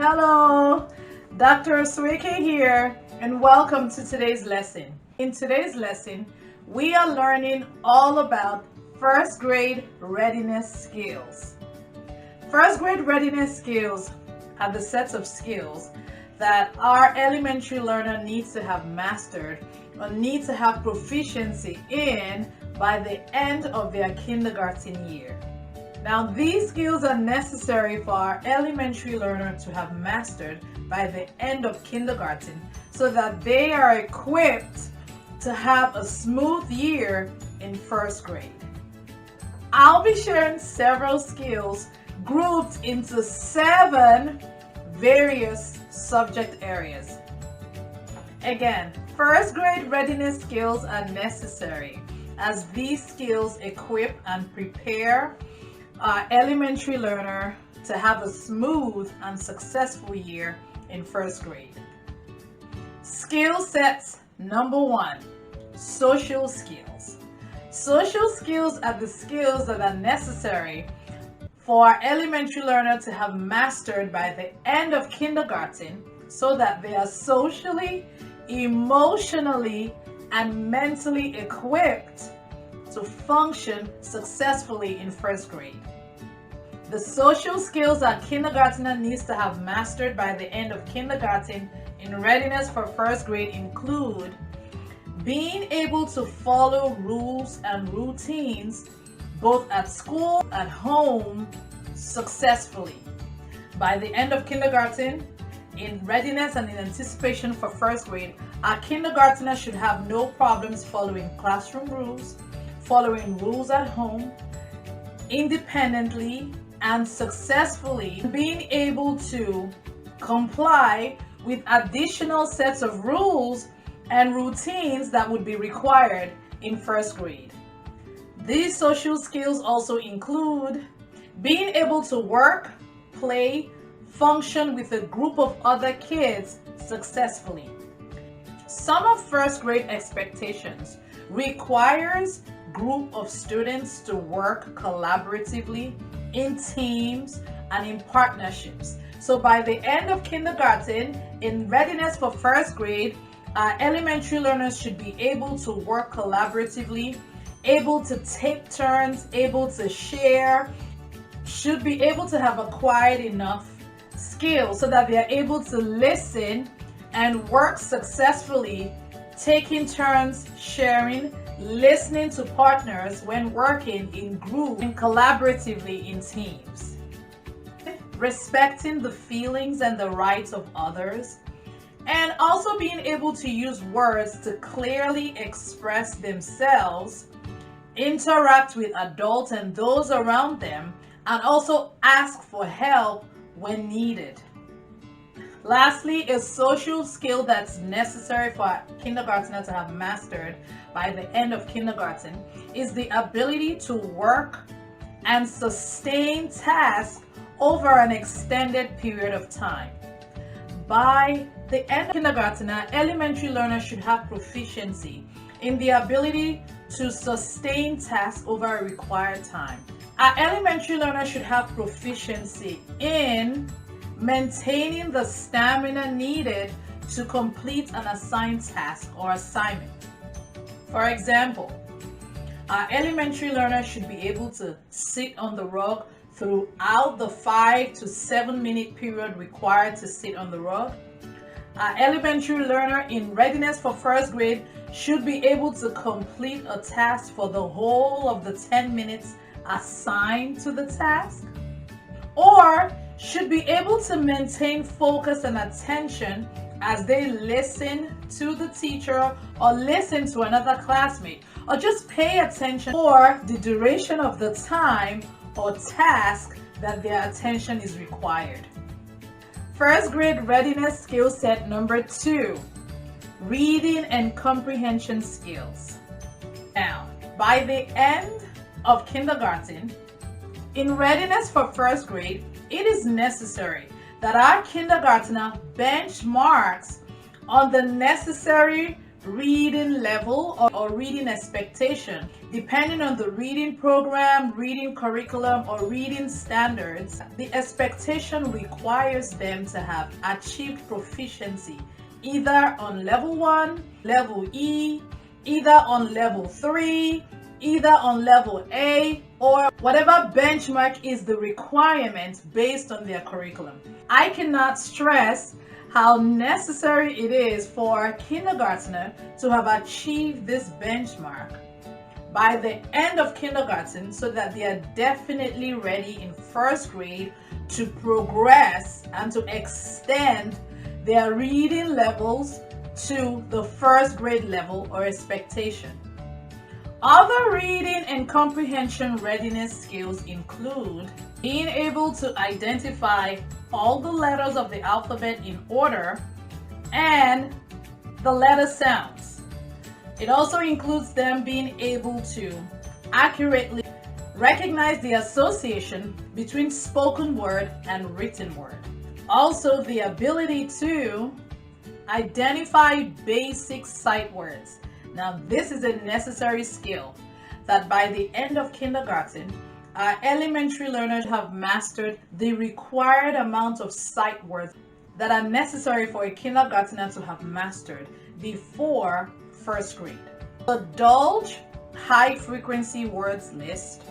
Hello, Dr. Sweke here, and welcome to today's lesson. In today's lesson, we are learning all about first grade readiness skills. First grade readiness skills are the sets of skills that our elementary learner needs to have mastered or needs to have proficiency in by the end of their kindergarten year. Now, these skills are necessary for our elementary learner to have mastered by the end of kindergarten so that they are equipped to have a smooth year in first grade. I'll be sharing several skills grouped into 7 various subject areas. Again, first grade readiness skills are necessary as these skills equip and prepare our elementary learner to have a smooth and successful year in first grade. Skill sets number 1, social skills. Social skills are the skills that are necessary for our elementary learner to have mastered by the end of kindergarten so that they are socially, emotionally, and mentally equipped to function successfully in first grade. The social skills our kindergartner needs to have mastered by the end of kindergarten in readiness for first grade include being able to follow rules and routines both at school and home successfully. By the end of kindergarten, in readiness and in anticipation for first grade, our kindergartner should have no problems following classroom rules, following rules at home, independently and successfully, being able to comply with additional sets of rules and routines that would be required in first grade. These social skills also include being able to work, play, function with a group of other kids successfully. Some of first grade expectations requires group of students to work collaboratively in teams and in partnerships. So by the end of kindergarten, in readiness for first grade, our elementary learners should be able to work collaboratively, able to take turns, able to share, should be able to have acquired enough skills so that they are able to listen and work successfully, taking turns, sharing, listening to partners when working in groups and collaboratively in teams. Respecting the feelings and the rights of others, and also being able to use words to clearly express themselves, interact with adults and those around them, and also ask for help when needed. Lastly, a social skill that's necessary for a kindergartner to have mastered by the end of kindergarten is the ability to work and sustain tasks over an extended period of time. By the end of kindergarten, our elementary learners should have proficiency in the ability to sustain tasks over a required time. Our elementary learners should have proficiency in maintaining the stamina needed to complete an assigned task or assignment. For example, our elementary learners should be able to sit on the rug throughout the 5 to 7 minute period required to sit on the rug. Our elementary learner in readiness for first grade should be able to complete a task for the whole of the 10 minutes assigned to the task, or should be able to maintain focus and attention as they listen to the teacher or listen to another classmate, or just pay attention for the duration of the time or task that their attention is required. First grade readiness skill set number 2, reading and comprehension skills. Now, by the end of kindergarten, in readiness for first grade, it is necessary that our kindergartner benchmarks on the necessary reading level or reading expectation. Depending on the reading program, reading curriculum, or reading standards, the expectation requires them to have achieved proficiency either on level 1, level E, either on level 3, either on level A, or whatever benchmark is the requirement based on their curriculum. I cannot stress how necessary it is for a kindergartner to have achieved this benchmark by the end of kindergarten so that they are definitely ready in first grade to progress and to extend their reading levels to the first grade level or expectation. Other reading and comprehension readiness skills include being able to identify all the letters of the alphabet in order and the letter sounds. It also includes them being able to accurately recognize the association between spoken word and written word. Also, the ability to identify basic sight words. Now, this is a necessary skill that by the end of kindergarten, our elementary learners have mastered the required amount of sight words that are necessary for a kindergartner to have mastered before first grade. The Dolge High Frequency Words List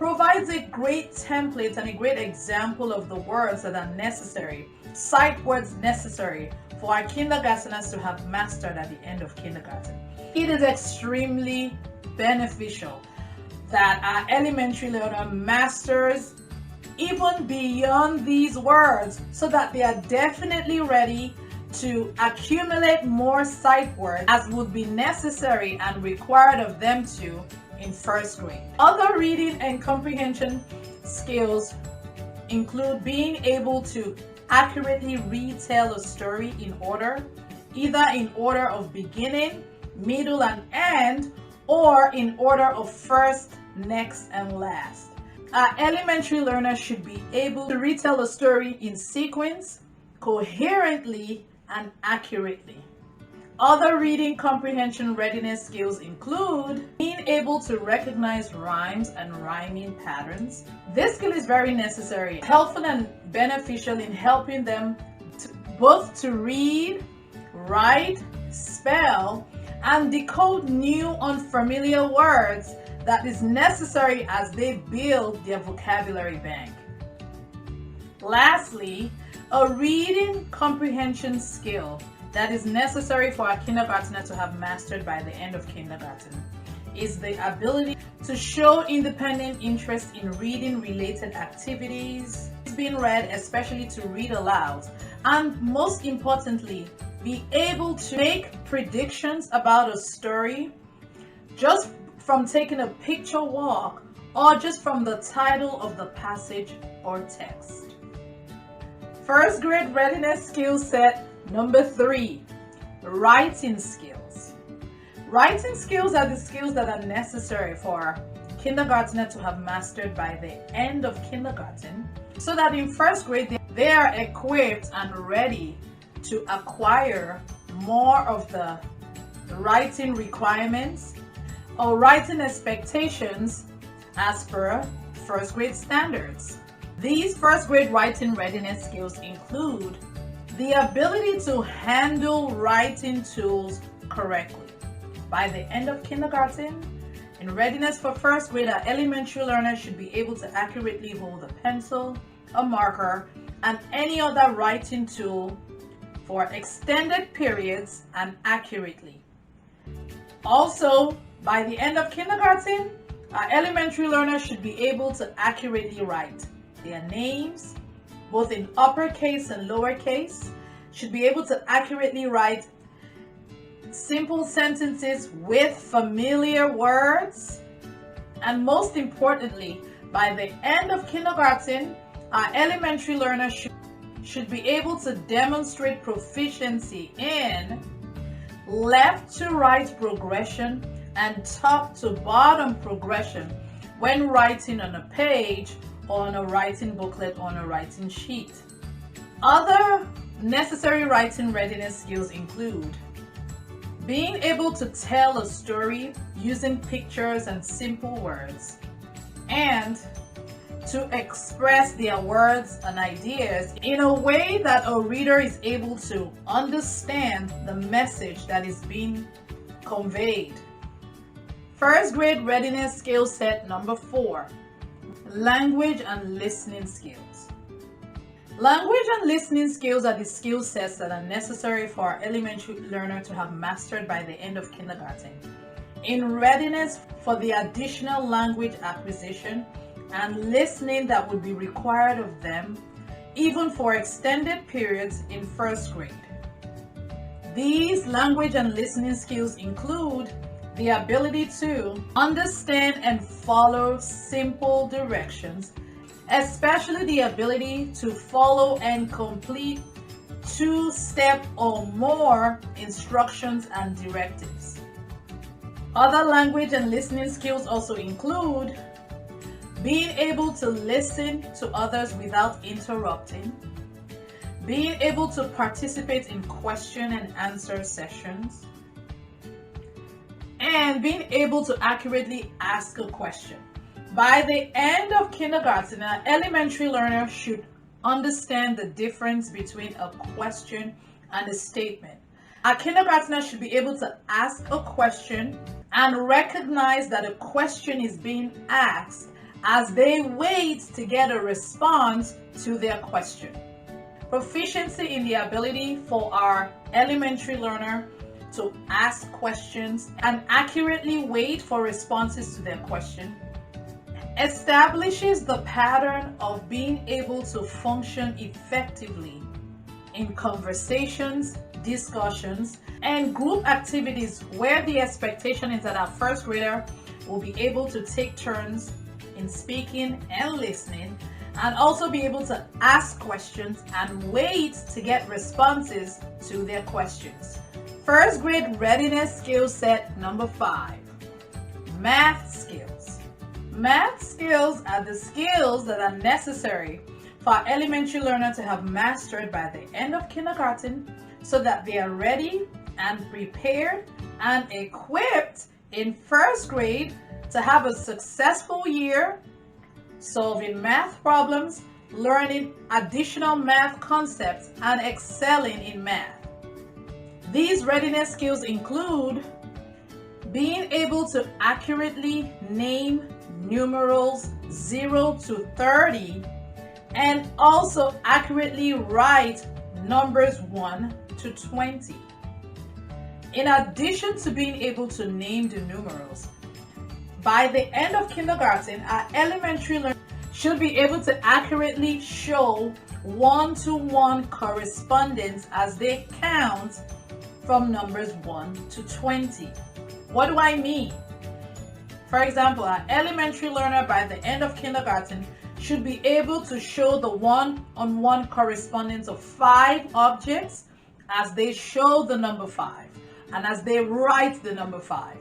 provides a great template and a great example of the words that are necessary, sight words necessary for our kindergartners to have mastered at the end of kindergarten. It is extremely beneficial that our elementary learner masters even beyond these words so that they are definitely ready to accumulate more sight words as would be necessary and required of them to in first grade. Other reading and comprehension skills include being able to accurately retell a story in order, either in order of beginning, middle, and end, or in order of first, next, and last. Our elementary learners should be able to retell a story in sequence, coherently, and accurately. Other reading comprehension readiness skills include being able to recognize rhymes and rhyming patterns. This skill is very necessary, helpful and beneficial in helping them both to read, write, spell, and decode new unfamiliar words that is necessary as they build their vocabulary bank. Lastly, a reading comprehension skill that is necessary for a kindergartner to have mastered by the end of kindergarten is the ability to show independent interest in reading related activities, being read, especially to read aloud, and most importantly, be able to make predictions about a story just from taking a picture walk or just from the title of the passage or text. First grade readiness skill set number 3, writing skills. Writing skills are the skills that are necessary for kindergartner to have mastered by the end of kindergarten so that in first grade they are equipped and ready to acquire more of the writing requirements or writing expectations as per first grade standards. These first grade writing readiness skills include the ability to handle writing tools correctly. By the end of kindergarten, in readiness for first grade, our elementary learners should be able to accurately hold a pencil, a marker, and any other writing tool for extended periods and accurately. Also, by the end of kindergarten, our elementary learners should be able to accurately write their names, both in uppercase and lowercase, should be able to accurately write simple sentences with familiar words, and most importantly, by the end of kindergarten, our elementary learners should be able to demonstrate proficiency in left to right progression and top to bottom progression when writing on a page or on a writing booklet or on a writing sheet. Other necessary writing readiness skills include being able to tell a story using pictures and simple words, and to express their words and ideas in a way that a reader is able to understand the message that is being conveyed. First grade readiness skill set number 4, language and listening skills. Language and listening skills are the skill sets that are necessary for our elementary learner to have mastered by the end of kindergarten. In readiness for the additional language acquisition and listening that would be required of them, even for extended periods in first grade. These language and listening skills include the ability to understand and follow simple directions, especially the ability to follow and complete 2-step or more instructions and directives. Other language and listening skills also include being able to listen to others without interrupting, being able to participate in question and answer sessions, and being able to accurately ask a question. By the end of kindergarten, an elementary learner should understand the difference between a question and a statement. A kindergartner should be able to ask a question and recognize that a question is being asked as they wait to get a response to their question. Proficiency in the ability for our elementary learner to ask questions and accurately wait for responses to their question establishes the pattern of being able to function effectively in conversations, discussions, and group activities where the expectation is that our first grader will be able to take turns in speaking and listening, and also be able to ask questions and wait to get responses to their questions. First grade readiness skill set number 5, math skills. Math skills are the skills that are necessary for our elementary learner to have mastered by the end of kindergarten so that they are ready and prepared and equipped in first grade to have a successful year solving math problems, learning additional math concepts, and excelling in math. These readiness skills include being able to accurately name numerals 0 to 30 and also accurately write numbers 1 to 20. In addition to being able to name the numerals, by the end of kindergarten, our elementary learners should be able to accurately show one-to-one correspondence as they count from numbers 1 to 20. What do I mean? For example, our elementary learner by the end of kindergarten should be able to show the one-on-one correspondence of 5 objects as they show the number 5 and as they write the number 5.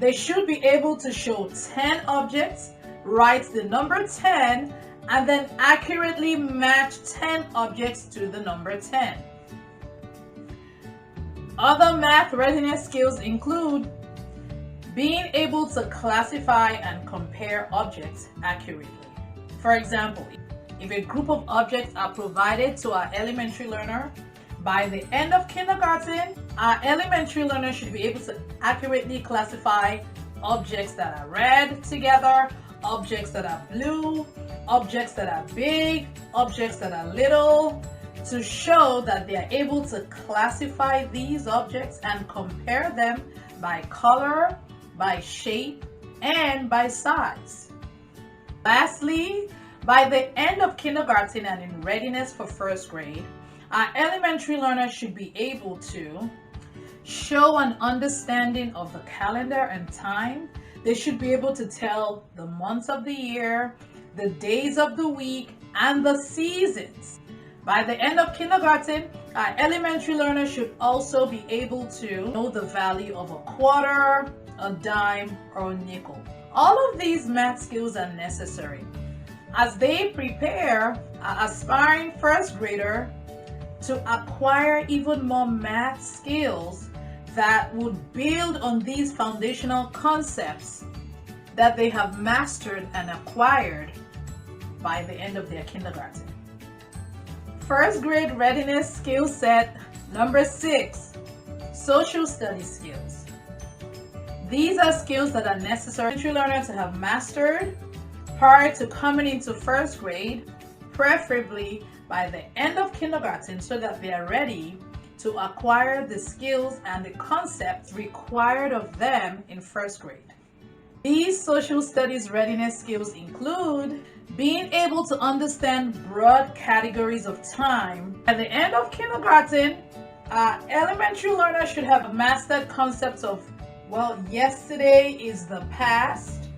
They should be able to show 10 objects, write the number 10, and then accurately match 10 objects to the number 10. Other math readiness skills include being able to classify and compare objects accurately. For example, if a group of objects are provided to our elementary learner, by the end of kindergarten, our elementary learner should be able to accurately classify objects that are red together, objects that are blue, objects that are big, objects that are little, to show that they are able to classify these objects and compare them by color, by shape, and by size. Lastly, by the end of kindergarten and in readiness for first grade, our elementary learners should be able to show an understanding of the calendar and time. They should be able to tell the months of the year, the days of the week, and the seasons. By the end of kindergarten, our elementary learners should also be able to know the value of a quarter, a dime, or a nickel. All of these math skills are necessary as they prepare an aspiring first grader to acquire even more math skills that would build on these foundational concepts that they have mastered and acquired by the end of their kindergarten. First grade readiness skill set number 6, social studies skills. These are skills that are necessary for learners to have mastered prior to coming into first grade, preferably by the end of kindergarten, so that they are ready to acquire the skills and the concepts required of them in first grade. These social studies readiness skills include being able to understand broad categories of time. At the end of kindergarten, elementary learners should have mastered concepts of, well, yesterday is the past,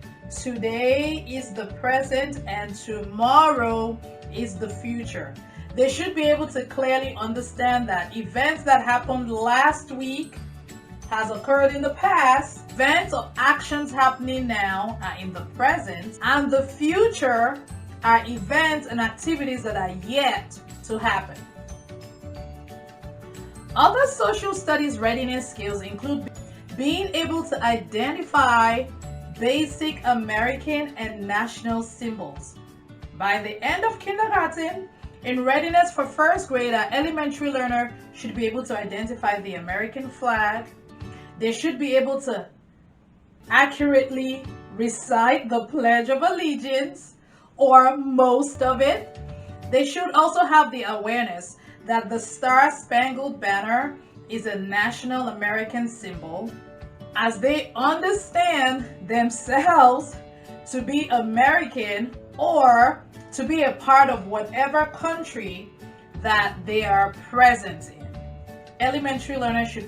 today is the present, and tomorrow is the future. They should be able to clearly understand that events that happened last week has occurred in the past, events or actions happening now are in the present, and the future are events and activities that are yet to happen. Other social studies readiness skills include being able to identify basic American and national symbols. By the end of kindergarten, in readiness for first grade, our elementary learner should be able to identify the American flag. They should be able to accurately recite the Pledge of Allegiance, or most of it. They should also have the awareness that the Star-Spangled Banner is a national American symbol, as they understand themselves to be American or to be a part of whatever country that they are present in. Elementary learners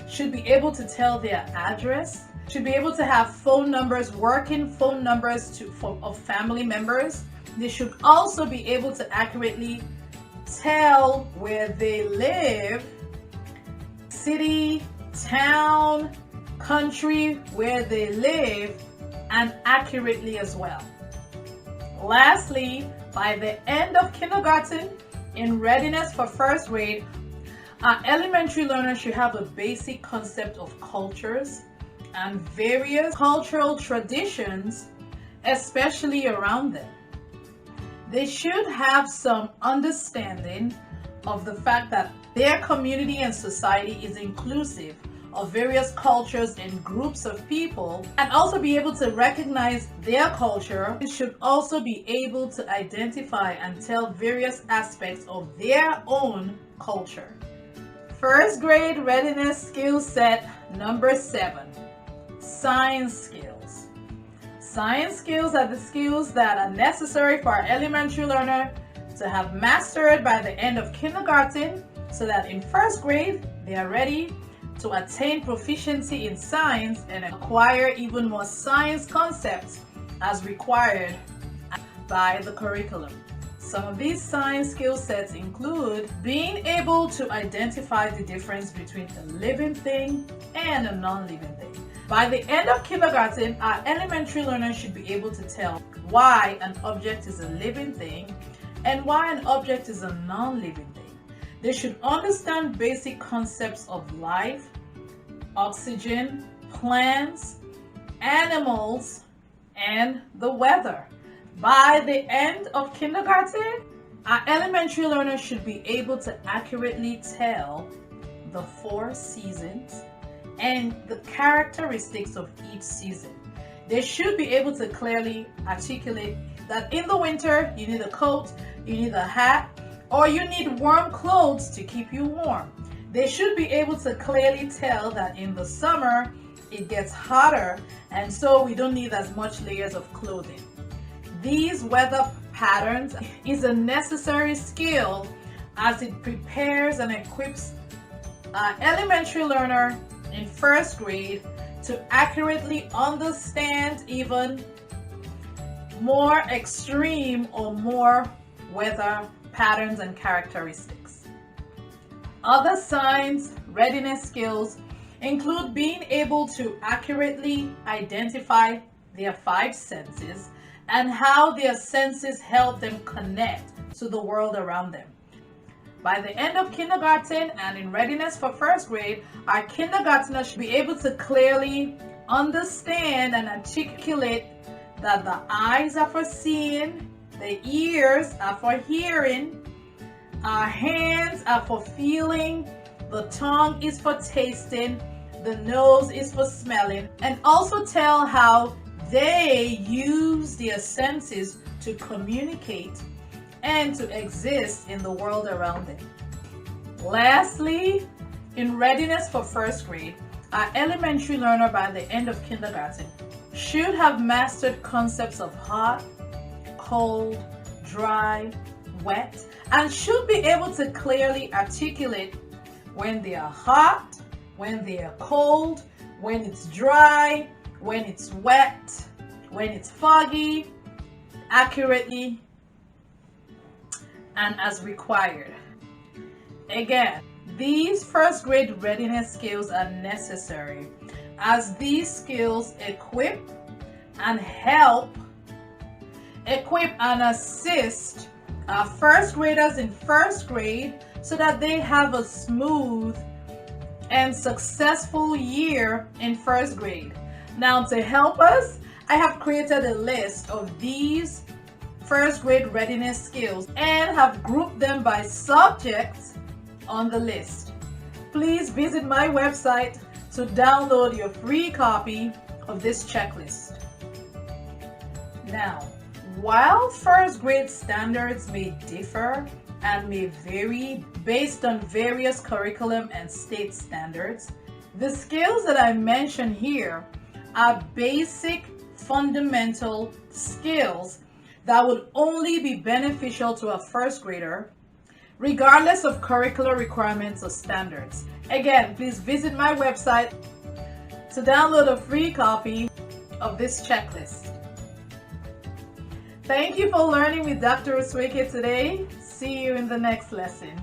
should be able to tell their address, should be able to have phone numbers, working phone numbers of family members. They should also be able to accurately tell where they live, city, town, country where they live, and accurately as well. Lastly, by the end of kindergarten, in readiness for first grade, our elementary learners should have a basic concept of cultures and various cultural traditions, especially around them. They should have some understanding of the fact that their community and society is inclusive of various cultures and groups of people, and also be able to recognize their culture. They should also be able to identify and tell various aspects of their own culture. First grade readiness skill set number 7, science skills. Science skills are the skills that are necessary for our elementary learner to have mastered by the end of kindergarten, so that in first grade they are ready to attain proficiency in science and acquire even more science concepts as required by the curriculum. Some of these science skill sets include being able to identify the difference between a living thing and a non-living thing. By the end of kindergarten, our elementary learners should be able to tell why an object is a living thing and why an object is a non-living thing. They should understand basic concepts of life, oxygen, plants, animals, and the weather. By the end of kindergarten, our elementary learners should be able to accurately tell the 4 seasons and the characteristics of each season. They should be able to clearly articulate that in the winter, you need a coat, you need a hat, or you need warm clothes to keep you warm. They should be able to clearly tell that in the summer, it gets hotter, and so we don't need as much layers of clothing. These weather patterns is a necessary skill as it prepares and equips an elementary learner in first grade to accurately understand even more extreme or more weather patterns and characteristics. Other science readiness skills include being able to accurately identify their 5 senses and how their senses help them connect to the world around them. By the end of kindergarten and in readiness for first grade, our kindergartners should be able to clearly understand and articulate that the eyes are for seeing, the ears are for hearing, our hands are for feeling, the tongue is for tasting, the nose is for smelling, and also tell how they use their senses to communicate and to exist in the world around them. Lastly, in readiness for first grade, our elementary learner by the end of kindergarten should have mastered concepts of hot, cold, dry, wet, and should be able to clearly articulate when they are hot, when they are cold, when it's dry, when it's wet, when it's foggy, accurately, and as required. Again, these first grade readiness skills are necessary as these skills equip and assist our first graders in first grade so that they have a smooth and successful year in first grade. Now, to help us, I have created a list of these first grade readiness skills and have grouped them by subjects on the list. Please visit my website to download your free copy of this checklist. Now, while first grade standards may differ and may vary based on various curriculum and state standards, the skills that I mention here are basic fundamental skills that would only be beneficial to a first grader regardless of curricular requirements or standards. Again, please visit my website to download a free copy of this checklist. Thank you for learning with Dr. Usweke today. See you in the next lesson.